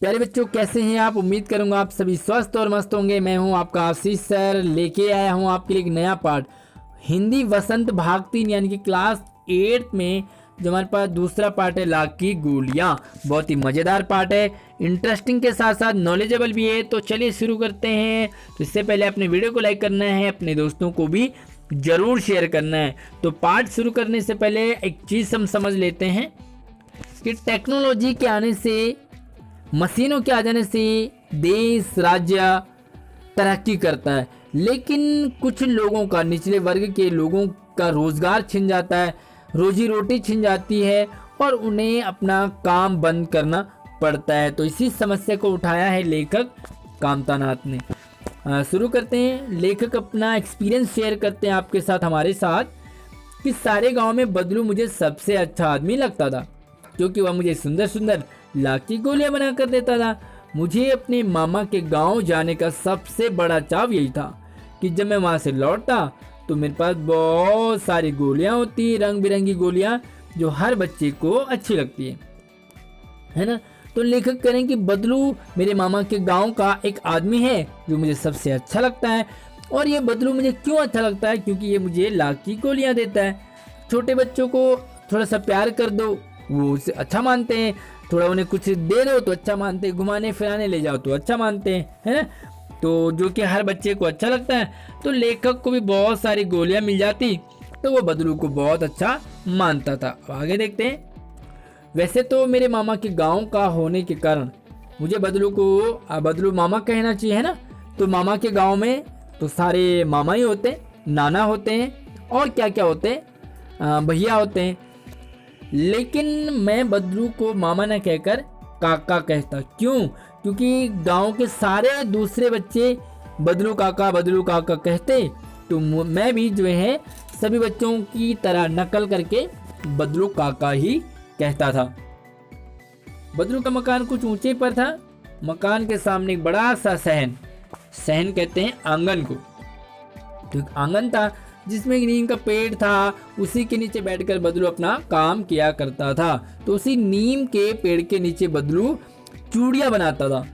प्यारे बच्चों, कैसे हैं आप? उम्मीद करूंगा आप सभी स्वस्थ और मस्त होंगे। मैं हूं आपका आशीष सर, लेके आया हूं आपके लिए एक नया पार्ट, हिंदी वसंत भाग 3 यानी कि क्लास 8 में जो हमारे पास दूसरा पार्ट है लाख की गोलियां। बहुत ही मज़ेदार पार्ट है, इंटरेस्टिंग के साथ साथ नॉलेजेबल भी है। तो चलिए शुरू करते हैं। तो इससे पहले अपने वीडियो को लाइक करना है, अपने दोस्तों को भी ज़रूर शेयर करना है। तो पार्ट शुरू करने से पहले एक चीज़ हम समझ लेते हैं कि टेक्नोलॉजी के आने से, मशीनों के आ जाने से देश राज्य तरक्की करता है, लेकिन कुछ लोगों का, निचले वर्ग के लोगों का रोजगार छिन जाता है, रोजी रोटी छिन जाती है और उन्हें अपना काम बंद करना पड़ता है। तो इसी समस्या को उठाया है लेखक कामतानाथ ने। शुरू करते हैं। लेखक अपना एक्सपीरियंस शेयर करते हैं आपके साथ, हमारे साथ, कि सारे गांव में बदलू मुझे सबसे अच्छा आदमी लगता था, क्योंकि वह मुझे सुंदर सुंदर लाख की गोलियां बना कर देता था। मुझे अपने मामा के गांव जाने का सबसे बड़ा चाव यही था कि जब मैं वहां से लौटता तो मेरे पास बहुत सारी गोलियां होती, रंग बिरंगी गोलियां, जो हर बच्चे को अच्छी लगती है ना। तो लेखक करें कि बदलू मेरे मामा के गांव का एक आदमी है जो मुझे सबसे अच्छा लगता है। और ये बदलू मुझे क्यों अच्छा लगता है? क्योंकि ये मुझे लाख की गोलियां देता है। छोटे बच्चों को थोड़ा सा प्यार कर दो, वो उसे अच्छा मानते हैं। थोड़ा उन्हें कुछ दे दो तो अच्छा मानते हैं, घुमाने फिराने ले जाओ तो अच्छा मानते हैं, है ना। तो जो कि हर बच्चे को अच्छा लगता है। तो लेखक को भी बहुत सारी गोलियां मिल जाती तो वो बदलू को बहुत अच्छा मानता था। अब आगे देखते हैं। वैसे तो मेरे मामा के गांव का होने के कारण मुझे बदलू को बदलू मामा कहना चाहिए, है ना। तो मामा के गांव में तो सारे मामा ही होते हैं, नाना होते हैं और क्या क्या होते हैं, भैया होते हैं। लेकिन मैं बदलू को मामा न कहकर काका कहता। क्यों? क्योंकि गांव के सारे दूसरे बच्चे बदलू काका कहते, तो मैं भी जो है सभी बच्चों की तरह नकल करके बदलू काका ही कहता था। बदलू का मकान कुछ ऊंचे पर था। मकान के सामने एक बड़ा सा सहन कहते हैं आंगन को। तो एक आंगन था जिसमें एक नीम का पेड़ था, उसी के नीचे बैठकर बदलू अपना काम किया करता था। तो उसी नीम के पेड़ के नीचे बदलू चूड़ियाँ बनाता था।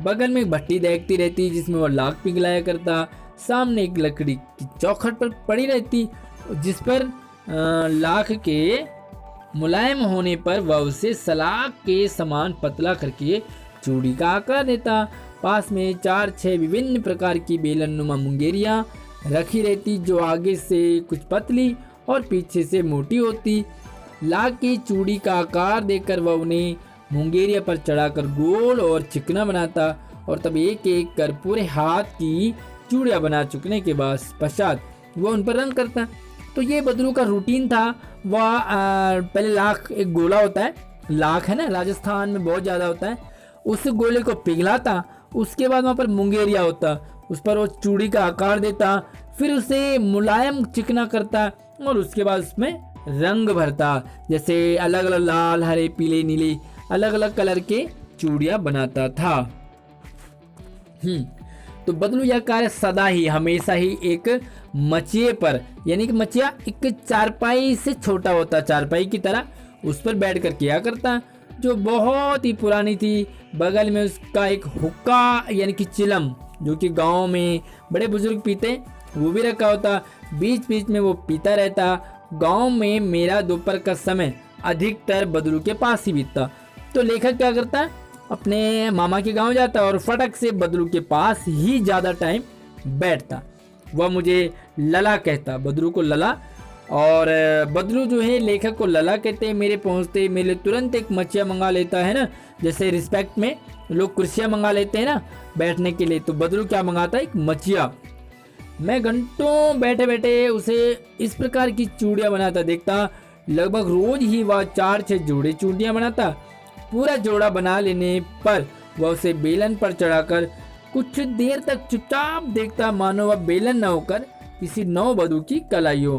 बगल में एक भट्टी देखती रहती जिसमें वह लाख पिघलाया करता। सामने एक लकड़ी की चौखट पर पड़ी रहती जिस पर लाख के मुलायम होने पर वह उसे सलाख के समान पतला करके चूड़ी का आकार देता। पास में 4-6 विभिन्न प्रकार की बेलनुमा मुंगेरियाँ रखी रहती, जो आगे से कुछ पतली और पीछे से मोटी होती। लाख की चूड़ी का आकार देकर वह उन्हें मुंगेरिया पर चढ़ाकर गोल और चिकना बनाता और तब एक एक कर पूरे हाथ की चूड़ियाँ बना चुकने के बाद पश्चात वह उन पर रंग करता। तो ये बदलू का रूटीन था। वह पहले लाख, एक गोला होता है, लाख है ना, राजस्थान में बहुत ज़्यादा होता है, उस गोले को पिघलाता। उसके बाद वहाँ पर मुंगेरिया होता, उस पर वो चूड़ी का आकार देता, फिर उसे मुलायम चिकना करता और उसके बाद उसमें रंग भरता। जैसे अलग अलग लाल, हरे, पीले, नीले अलग अलग कलर के चूड़ियाँ बनाता था। तो बदलू यह कार्य सदा ही, हमेशा ही एक मचिए पर, यानी कि मचिया एक चारपाई से छोटा होता, चारपाई की तरह, उस पर बैठ कर किया करता, जो बहुत ही पुरानी थी। बगल में उसका एक हुक्का यानी कि चिलम, जो कि गांव में बड़े बुजुर्ग पीते, वो भी रखा होता। बीच बीच में वो पीता रहता। गांव में मेरा दोपहर का समय अधिकतर बदलू के पास ही बीतता। तो लेखक क्या करता, अपने मामा के गांव जाता और फटक से बदलू के पास ही ज़्यादा टाइम बैठता। वह मुझे लला कहता, बदलू को लला। और बदलू जो है लेखक को लला कहते हैं। मेरे पहुंचते मेरे लिए तुरंत एक मचिया मंगा लेता, है ना। जैसे रिस्पेक्ट में लोग कुर्सियाँ मंगा लेते हैं ना बैठने के लिए, तो बदलू क्या मंगाता है? एक मचिया। मैं घंटों बैठे बैठे उसे इस प्रकार की चूड़ियाँ बनाता देखता। लगभग रोज ही वह 4-6 जोड़े चूड़ियाँ बनाता। पूरा जोड़ा बना लेने पर वह उसे बेलन पर चढ़ाकर कुछ देर तक चुपचाप देखता, मानो वह बेलन न होकर किसी नौ बधू की कलाई हो।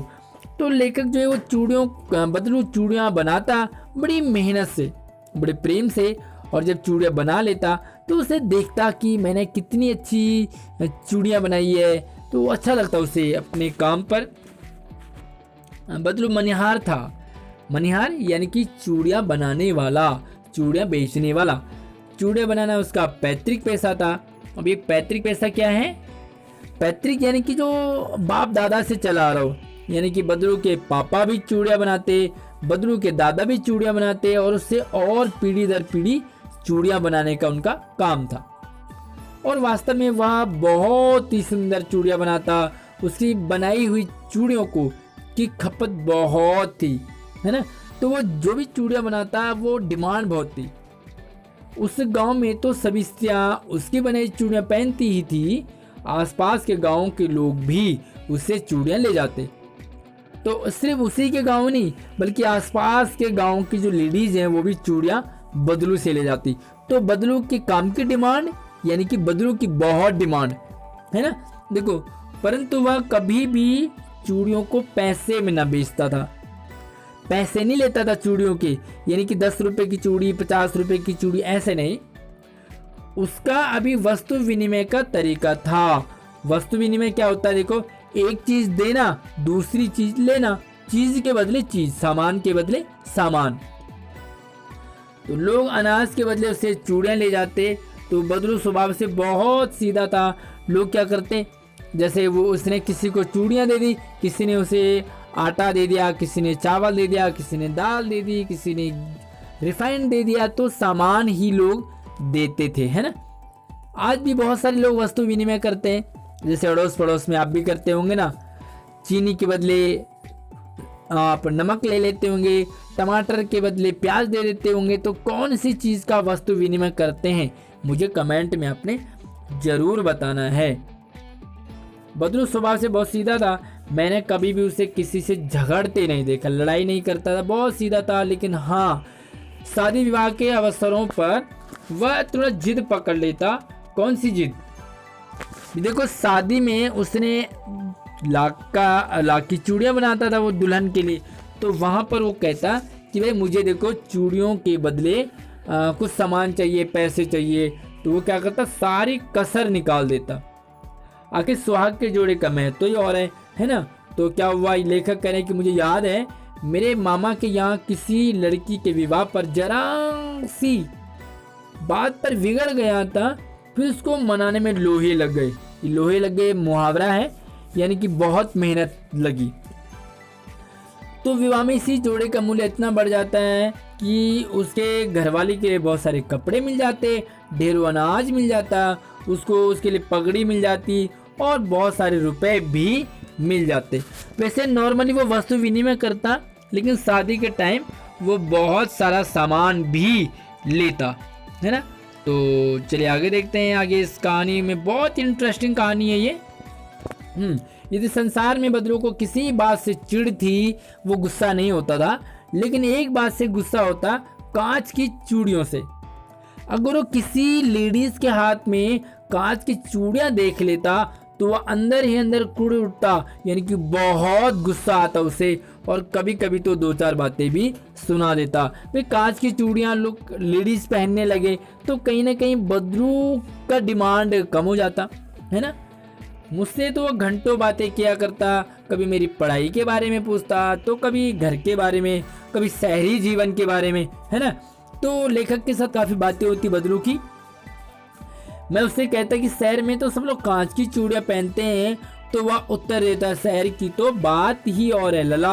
तो लेखक जो है वो बदलू चूड़ियाँ बनाता बड़ी मेहनत से, बड़े प्रेम से, और जब चूड़ियाँ बना लेता तो उसे देखता कि मैंने कितनी अच्छी चूड़ियाँ बनाई है, तो अच्छा लगता उसे अपने काम पर। बदलू मनिहार था। मनिहार यानी कि चूड़ियाँ बनाने वाला, चूड़ियाँ बेचने वाला। चूड़ियाँ बनाना उसका पैतृक पेशा था। अब ये पैतृक पेशा क्या है? पैतृक यानी कि जो बाप दादा से चला आ रहा हो, यानी कि बदलू के पापा भी चूड़ियाँ बनाते, बदलू के दादा भी चूड़ियाँ बनाते और उससे और पीढ़ी दर पीढ़ी चूड़ियाँ बनाने का उनका काम था। और वास्तव में वह बहुत ही सुंदर चूड़ियाँ बनाता। उसकी बनाई हुई चूड़ियों को की खपत बहुत थी, है ना। तो वो जो भी चूड़ियाँ बनाता वो डिमांड बहुत थी। उस गांव में तो सभी स्त्रियाँ उसकी बनाई चूड़ियाँ पहनती ही थी। आसपास के गांव के लोग भी उससे चूड़ियाँ ले जाते। तो सिर्फ उसी के गांव नहीं बल्कि आसपास के गांव की जो लेडीज हैं वो भी चूड़ियाँ बदलू से ले जाती। तो बदलू के काम की डिमांड यानी कि बदलू की बहुत डिमांड, है ना। देखो, परंतु वह कभी भी चूड़ियों को पैसे में ना बेचता था, पैसे नहीं लेता था चूड़ियों के, यानी कि 10 रुपए की चूड़ी, 50 रुपए की चूड़ी, ऐसे नहीं। उसका अभी वस्तु विनिमय का तरीका था। वस्तु विनिमय क्या होता है? देखो, एक चीज देना, दूसरी चीज लेना, चीज के बदले चीज, सामान के बदले सामान। तो लोग अनाज के बदले उससे चूड़ियाँ ले जाते। तो बदलू स्वभाव से बहुत सीधा था। लोग क्या करते, जैसे वो उसने किसी को चूड़ियाँ दे दी, किसी ने उसे आटा दे दिया, किसी ने चावल दे दिया, किसी ने दाल दे दी, किसी ने रिफाइंड दे दिया, तो सामान ही लोग देते थे, है ना। आज भी बहुत सारे लोग वस्तु विनिमय करते हैं, जैसे अड़ोस पड़ोस में आप भी करते होंगे ना। चीनी के बदले आप नमक ले लेते होंगे, टमाटर के बदले प्याज दे देते होंगे। तो कौन सी चीज़ का वस्तु विनिमय करते हैं, मुझे कमेंट में आपने जरूर बताना है। बदलू स्वभाव से बहुत सीधा था। मैंने कभी भी उसे किसी से झगड़ते नहीं देखा, लड़ाई नहीं करता था, बहुत सीधा था। लेकिन हाँ, शादी विवाह के अवसरों पर वह थोड़ा जिद पकड़ लेता। कौन सी जिद? देखो, शादी में उसने लाख की चूड़ियाँ बनाता था वो दुल्हन के लिए। तो वहाँ पर वो कहता कि भाई मुझे देखो चूड़ियों के बदले कुछ सामान चाहिए, पैसे चाहिए। तो वो क्या करता, सारी कसर निकाल देता। आखिर सुहाग के जोड़े का महत्व तो ही और है ना। तो क्या हुआ, लेखक कह रहे हैं कि मुझे याद है मेरे मामा के यहाँ किसी लड़की के विवाह पर जरा सी बात पर बिगड़ गया था, फिर उसको मनाने में लोहे लग गए। लोहे लग गए मुहावरा है, यानी कि बहुत मेहनत लगी। तो विवाह में इसी जोड़े का मूल्य इतना बढ़ जाता है कि उसके घरवाली के लिए बहुत सारे कपड़े मिल जाते, ढेरों अनाज मिल जाता, उसको उसके लिए पगड़ी मिल जाती और बहुत सारे रुपए भी मिल जाते। वैसे नॉर्मली वो वस्तु विनिमय करता, लेकिन शादी के टाइम वो बहुत सारा सामान भी लेता, है ना। तो चलिए आगे देखते हैं। आगे इस कहानी में बहुत इंटरेस्टिंग कहानी है ये। यदि संसार में बदलू को किसी बात से चिढ़ थी, वो गुस्सा नहीं होता था, लेकिन एक बात से गुस्सा होता, कांच की चूड़ियों से। अगर वो किसी लेडीज के हाथ में कांच की चूड़ियां देख लेता तो वह अंदर ही अंदर कुड़ उठता, यानी कि बहुत गुस्सा आता उसे। और कभी कभी तो 2-4 बातें भी सुना देता। वे कांच की चूड़ियां लोग लेडीज पहनने लगे तो कहीं ना कहीं बदलू का डिमांड कम हो जाता, है ना। मुझसे तो वो घंटों बातें किया करता, कभी मेरी पढ़ाई के बारे में पूछता, तो कभी घर के बारे में, कभी शहरी जीवन के बारे में, है ना। तो लेखक के साथ काफ़ी बातें होती बदलू की। मैं उससे कहता कि शहर में तो सब लोग कांच की चूड़ियाँ पहनते हैं, तो वह उत्तर देता, शहर की तो बात ही और है लला,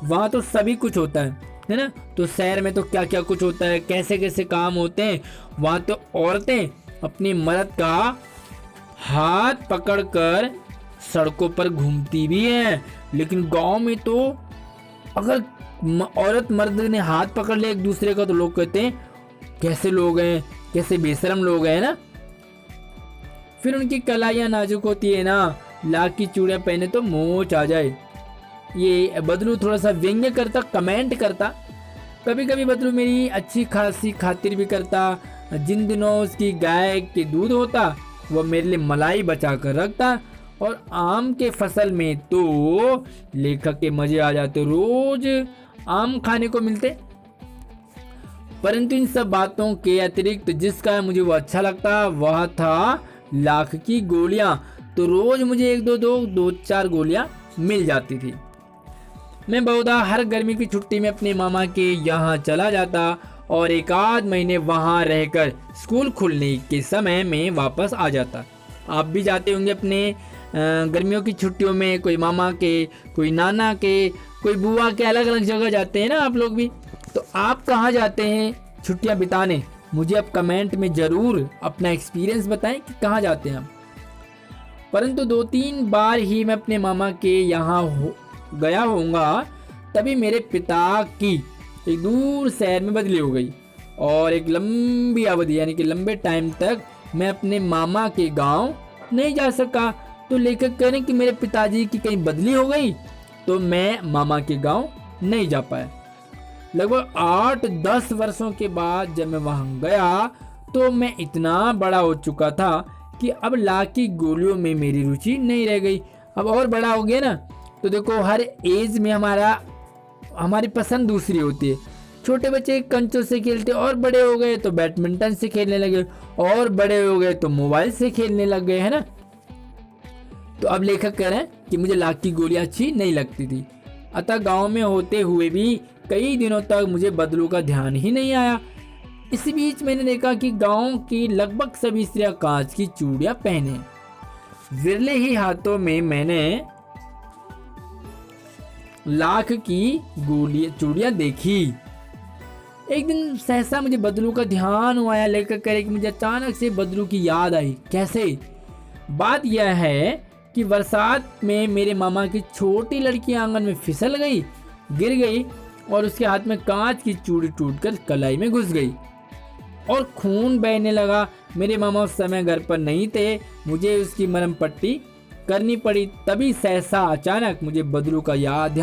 वहाँ तो सभी कुछ होता है ना। तो शहर में तो क्या क्या कुछ होता है, कैसे कैसे काम होते हैं। वहाँ तो औरतें अपने मर्द का हाथ पकड़कर सड़कों पर घूमती भी हैं, लेकिन गांव में तो अगर औरत मर्द ने हाथ पकड़ लिया एक दूसरे का तो लोग कहते हैं कैसे लोग हैं, कैसे बेशरम लोग हैं ना। फिर उनकी कलाइयाँ नाजुक होती है ना, लाख की चूड़ियाँ पहने तो मोच आ जाए। ये बदलू थोड़ा सा व्यंग्य करता, कमेंट करता। कभी कभी बदलू मेरी अच्छी खासी खातिर भी करता। जिन दिनों उसकी गाय के दूध होता वह मेरे लिए मलाई बचा कर रखता। और आम के फसल में तो लेखक के मजे आ जाते, रोज आम खाने को मिलते। परंतु इन सब बातों के अतिरिक्त जिसका मुझे वो अच्छा लगता वह था लाख की गोलियां। तो रोज मुझे 2-4 गोलियां मिल जाती थी। मैं बहुधा हर गर्मी की छुट्टी में अपने मामा के यहाँ चला जाता और एक आध महीने वहाँ रहकर स्कूल खुलने के समय में वापस आ जाता। आप भी जाते होंगे अपने गर्मियों की छुट्टियों में, कोई मामा के, कोई नाना के, कोई बुआ के, अलग अलग जगह जाते हैं ना आप लोग भी। तो आप कहाँ जाते हैं छुट्टियाँ बिताने? मुझे आप कमेंट में ज़रूर अपना एक्सपीरियंस बताएं कि कहाँ जाते हैं आप। परंतु 2-3 बार ही मैं अपने मामा के यहाँ गया होऊंगा, तभी मेरे पिता की एक दूर शहर में बदली हो गई और एक लंबी अवधि यानी कि लंबे टाइम तक मैं अपने मामा के गांव नहीं जा सका। तो लेखक कह रहे हैं कि मेरे पिताजी की कहीं बदली हो गई तो मैं मामा के गांव नहीं जा पाया। लगभग 8-10 वर्षों के बाद जब मैं वहां गया तो मैं इतना बड़ा हो चुका था कि अब ला की गोलियों में मेरी रुचि नहीं रह गई। अब और बड़ा हो गया ना, तो देखो हर एज में हमारी पसंद दूसरी होती है। छोटे बच्चे कंचों से खेलते और बड़े हो गए तो बैडमिंटन से खेलने लगे और बड़े हो गए तो मोबाइल से खेलने लग गए, है ना। तो अब लेखक कह रहे हैं कि मुझे लाख की गोलियां अच्छी नहीं लगती थी, अतः गांव में होते हुए भी कई दिनों तक मुझे बदलू का ध्यान ही नहीं आया। इसी बीच मैंने देखा कि गांव की लगभग सभी स्त्रियां कांच की चूड़ियां पहने, विरले ही हाथों में मैंने लाख की चूड़ियां देखी। एक दिन सहसा मुझे बदलू का ध्यान आया। लेखक कह रहे कि मुझे अचानक से बदलू की याद आई। कैसे? बात यह है कि बरसात में मेरे मामा की छोटी लड़की आंगन में फिसल गई, गिर गई और उसके हाथ में कांच की चूड़ी टूटकर कलाई में घुस गई और खून बहने लगा। मेरे मामा उस समय घर पर नहीं थे, मुझे उसकी मरहम पट्टी करनी पड़ी। तभी सहसा अचानक मुझे बदलू का याद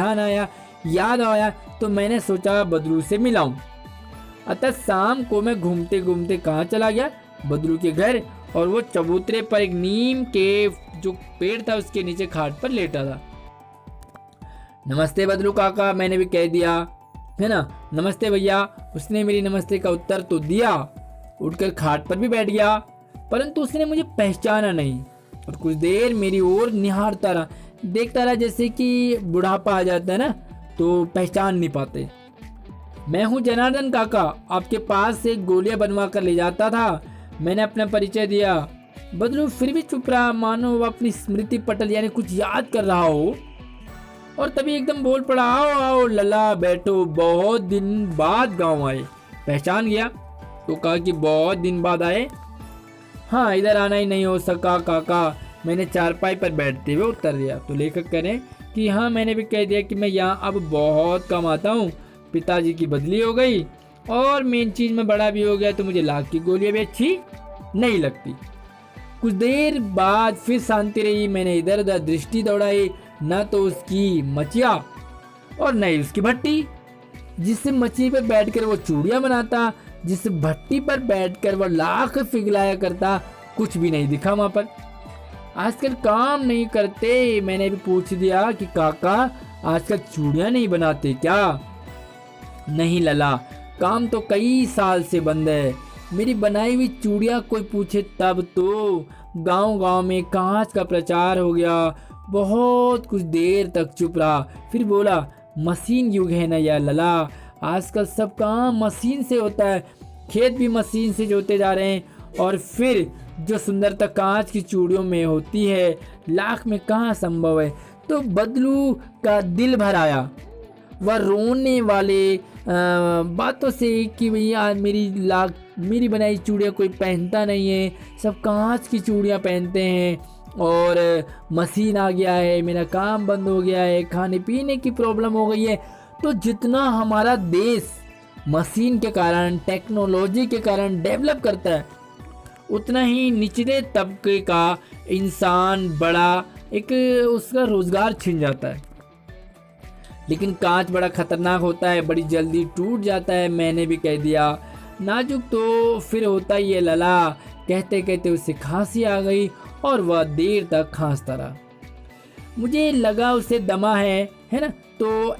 आया तो मैंने सोचा बदलू से मिलाऊं। अतः शाम को मैं घूमते घूमते कहाँ चला गया? बदलू के घर, और वो चबूतरे पर एक नीम के जो पेड़ था उसके नीचे खाट पर लेटा था। नमस्ते बदलू काका, मैंने भी कह दिया, है ना। नमस्ते भैया। उसने मेरी नमस्ते का उत्तर तो दिया, उठकर खाट पर भी बैठ गया, परंतु उसने मुझे पहचाना नहीं और कुछ देर मेरी ओर निहारता रहा, देखता रहा। जैसे कि बुढ़ापा आ जाता है ना तो पहचान नहीं पाते। मैं हूँ जनार्दन काका, आपके पास से गोलियां बनवा कर ले जाता था। मैंने अपना परिचय दिया। बदलू फिर भी चुप रहा, मानो वो अपनी स्मृति पटल यानी कुछ याद कर रहा हो। और तभी एकदम बोल पड़ा, आओ आओ लला बैठो, बहुत दिन बाद गांव आए, पहचान गया? तो कहा कि बहुत दिन बाद आए। हाँ, इधर आना ही नहीं हो सका काका, मैंने चारपाई पर बैठते हुए उत्तर दिया। तो लेखक कह रहे हैं कि हाँ, मैंने भी कह दिया कि मैं यहाँ अब बहुत कम आता हूँ, पिताजी की बदली हो गई और मेन चीज में बड़ा भी हो गया तो मुझे लाख की गोलियां भी अच्छी नहीं लगती। कुछ देर बाद फिर शांति रही। मैंने इधर उधर दृष्टि दौड़ाई, न तो उसकी मचिया और न ही उसकी भट्टी। जिस मछली पर बैठकर वो चूड़ियां बनाता, जिस भट्टी पर बैठकर वो लाख पिघलाया करता, कुछ भी नहीं दिखा वहां पर। आजकल काम नहीं करते? मैंने भी पूछ दिया कि काका आजकल चूड़ियां नहीं बनाते क्या? नहीं लला, काम तो कई साल से बंद है। मेरी बनाई हुई चूड़ियां कोई पूछे तब तो। गांव गांव में कांच का प्रचार हो गया। बहुत कुछ देर तक चुप रहा, फिर बोला, मशीन युग है ना यार लला, आजकल सब काम मशीन से होता है, खेत भी मशीन से जोते जा रहे हैं और फिर जो सुंदरता कांच की चूड़ियों में होती है लाख में कहाँ संभव है। तो बदलू का दिल भर आया। वह रोने वाले बातों से कि भैया मेरी बनाई चूड़ियाँ कोई पहनता नहीं है, सब कांच की चूड़ियाँ पहनते हैं और मशीन आ गया है, मेरा काम बंद हो गया है, खाने पीने की प्रॉब्लम हो गई है। तो जितना हमारा देश मशीन के कारण, टेक्नोलॉजी के कारण डेवलप करता है, उतना ही निचले तबके का इंसान बड़ा एक उसका रोजगार छिन जाता है। लेकिन कांच बड़ा खतरनाक होता है, बड़ी जल्दी टूट जाता है। मैंने भी कह दिया, नाजुक तो फिर होता ही है लला। कहते कहते उसे खांसी आ गई और वह देर तक खांसता रहा। मुझे लगा उसे दमा है ना। तो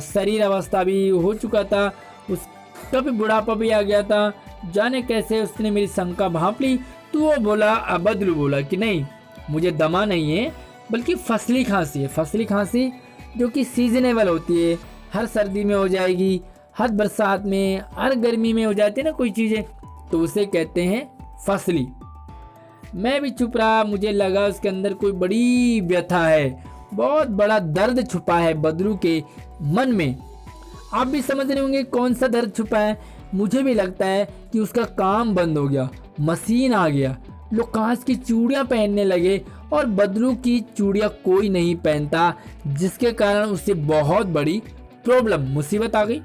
शरीर अवस्था भी हो चुका था, उसका भी बुढ़ापा भी आ गया था। जाने कैसे उसने मेरी शंका भांप ली। तो वो बोला, बदलू बोला कि नहीं, मुझे दमा नहीं है बल्कि फसली खांसी है। फसली खांसी जो कि सीजनेबल होती है, हर सर्दी में हो जाएगी, हर बरसात में, हर गर्मी में हो जाती है ना कोई चीज़ें, तो उसे कहते हैं फसली। मैं भी चुप रहा, मुझे लगा उसके अंदर कोई बड़ी व्यथा है, बहुत बड़ा दर्द छुपा है बदलू के मन में। आप भी समझ रहे होंगे कौन सा दर्द छुपा है। मुझे भी लगता है कि उसका काम बंद हो गया, मशीन आ गया, लोग कांच की चूड़ियां पहनने लगे और बदलू की चूड़ियां कोई नहीं पहनता, जिसके कारण उसे बहुत बड़ी प्रॉब्लम, मुसीबत आ गई।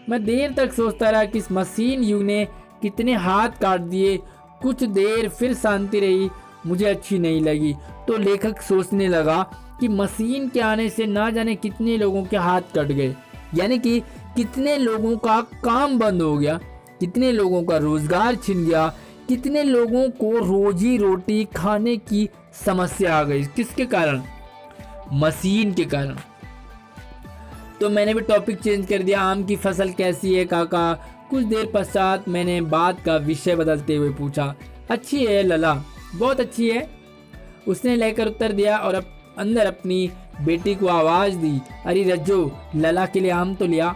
मैं देर तक सोचता रहा कि इस मशीन युग ने कितने हाथ काट दिए। कुछ देर फिर शांति रही, मुझे अच्छी नहीं लगी। तो लेखक सोचने लगा कि मशीन के आने से ना जाने कितने लोगों के हाथ कट गए, यानी कि कितने लोगों का काम बंद हो गया, कितने लोगों का रोजगार छिन गया, कितने लोगों को रोजी रोटी खाने की समस्या आ गई। किसके कारण? मशीन के कारण। तो मैंने भी टॉपिक चेंज कर दिया, आम की फसल कैसी है काका। कुछ देर पश्चात मैंने बात का विषय बदलते हुए पूछा, अच्छी है लला, बहुत अच्छी है। उसने लेकर उत्तर दिया और अंदर अपनी बेटी को आवाज़ दी, अरे रज्जो, लला के लिए आम तो लिया।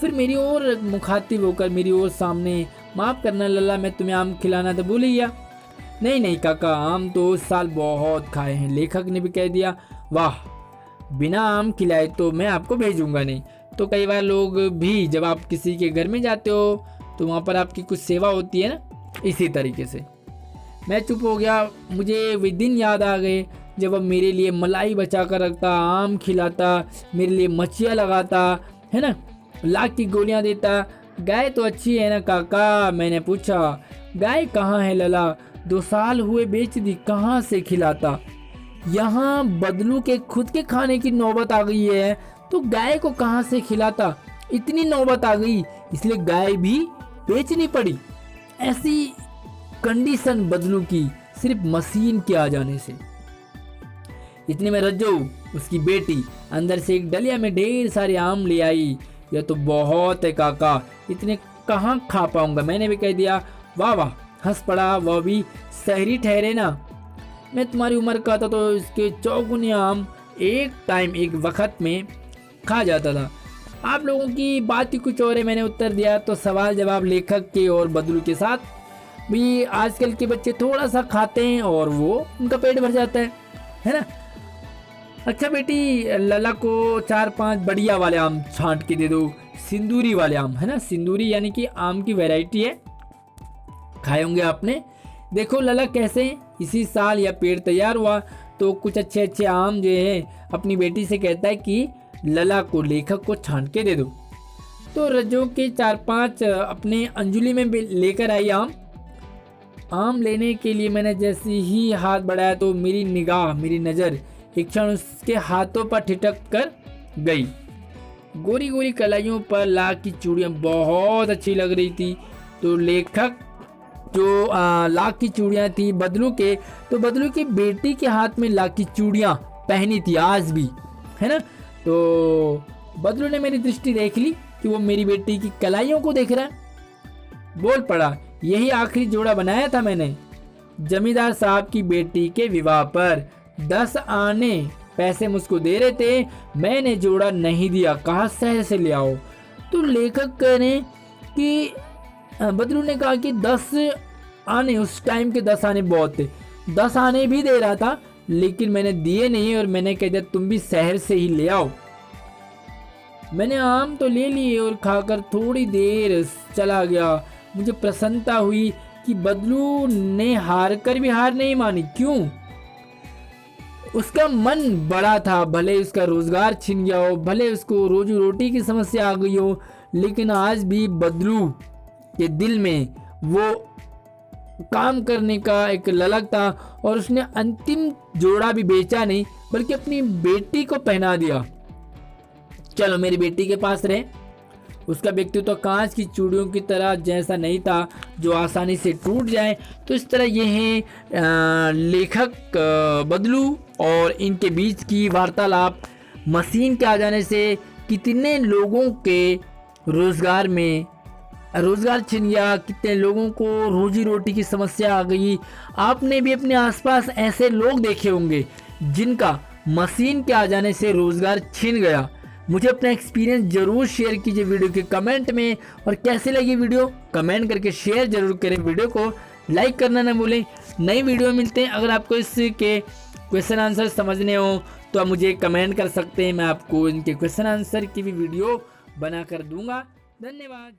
फिर मेरी ओर मुखातिब होकर मेरी ओर सामने, माफ़ करना लला, मैं तुम्हें आम खिलाना तो भूल ही गया। नहीं नहीं काका, आम तो इस साल बहुत खाए हैं। लेखक ने भी कह दिया, वाह, बिना आम खिलाए तो मैं आपको भेजूंगा नहीं। तो कई बार लोग भी जब आप किसी के घर में जाते हो तो वहाँ पर आपकी कुछ सेवा होती है ना, इसी तरीके से। मैं चुप हो गया। मुझे वे दिन याद आ गए जब वह मेरे लिए मलाई बचा कर रखता, आम खिलाता, मेरे लिए मच्छियाँ लगाता है ना, लाख की गोलियाँ देता। गाय तो अच्छी है ना काका? मैंने पूछा। गाय कहाँ है लला? 2 साल हुए बेच दी, कहाँ से खिलाता? यहाँ बदलू के खुद के खाने की नौबत आ गई है तो गाय को कहाँ से खिलाता? इतनी नौबत आ गई, इसलिए गाय भी बेचनी पड़ी। ऐसी कंडीशन बदलू की सिर्फ मशीन के आ जाने से। इतने में रज्जो, उसकी बेटी, अंदर से एक डलिया में ढेर सारे आम ले आई। यह तो बहुत है काका, इतने कहाँ खा पाऊंगा। मैंने भी कह दिया। वाह वाह, हंस पड़ा। वह भी शहरी ठहरे ना, मैं तुम्हारी उम्र का था तो इसके चौगुने आम एक टाइम, एक वक्त में खा जाता था। आप लोगों की बात ही कुछ और है, मैंने उत्तर दिया। तो सवाल जवाब लेखक के और बदलू के साथ भी। आजकल के बच्चे थोड़ा सा खाते हैं और वो उनका पेट भर जाता है ना। अच्छा बेटी, लला को 4-5 बढ़िया वाले आम छांट के दे दो, सिंदूरी वाले आम, है ना। सिंदूरी यानी कि आम की वैरायटी है, खाए होंगे आपने। देखो लला कैसे इसी साल यह पेड़ तैयार हुआ तो कुछ अच्छे अच्छे आम जो है अपनी बेटी से कहता है कि लला को, लेखक को छांट के दे दो। तो रज्जो के 4-5 अपने अंजुली में लेकर आई आम लेने के लिए। मैंने जैसे ही हाथ बढ़ाया तो मेरी निगाह, मेरी नज़र एक क्षण उसके हाथों पर ठिठक कर गई। गोरी गोरी कलाइयों पर लाख की चूड़ियाँ बहुत अच्छी लग रही थी। तो लेखक जो लाख की चूड़ियाँ थी बदलू के, तो बदलू की बेटी के हाथ में लाख की चूड़ियाँ पहनी थी आज भी, है ना। तो बदलू ने मेरी दृष्टि देख ली कि वो मेरी बेटी की कलाइयों को देख रहा है। बोल पड़ा, यही आखिरी जोड़ा बनाया था मैंने जमींदार साहब की बेटी के विवाह पर। 10 आने पैसे मुझको दे रहे थे, मैंने जोड़ा नहीं दिया, कहा शहर से ले आओ। तो लेखक कह कि बदलू ने कहा कि 10 आने, उस टाइम के 10 आने बहुत थे, 10 आने भी दे रहा था लेकिन मैंने दिए नहीं और मैंने कह दिया तुम भी शहर से ही ले आओ। मैंने आम तो ले लिए और खाकर थोड़ी देर चला गया। मुझे प्रसन्नता हुई कि बदलू ने हार कर भी हार नहीं मानी। क्यों? उसका मन बड़ा था, भले उसका रोजगार छिन गया हो, भले उसको रोजी रोटी की समस्या आ गई हो, लेकिन आज भी बदलू के दिल में वो काम करने का एक ललक था और उसने अंतिम जोड़ा भी बेचा नहीं बल्कि अपनी बेटी को पहना दिया। चलो मेरी बेटी के पास रहे। उसका व्यक्तित्व कांच की चूड़ियों की तरह जैसा नहीं था जो आसानी से टूट जाए, तो इस तरह ये है लेखक बदलू और इनके बीच की वार्तालाप। मशीन के आ जाने से कितने लोगों के रोजगार छिन गया, कितने लोगों को रोजी रोटी की समस्या आ गई। आपने भी अपने आसपास ऐसे लोग देखे होंगे जिनका मशीन के आ जाने से रोजगार छिन गया। मुझे अपना एक्सपीरियंस जरूर शेयर कीजिए वीडियो के कमेंट में, और कैसे लगी वीडियो कमेंट करके शेयर जरूर करें। वीडियो को लाइक करना ना भूलें। नई वीडियो में मिलते हैं। अगर आपको इसके क्वेश्चन आंसर समझने हो तो आप मुझे कमेंट कर सकते हैं, मैं आपको इनके क्वेश्चन आंसर की भी वीडियो बना कर दूंगा। धन्यवाद।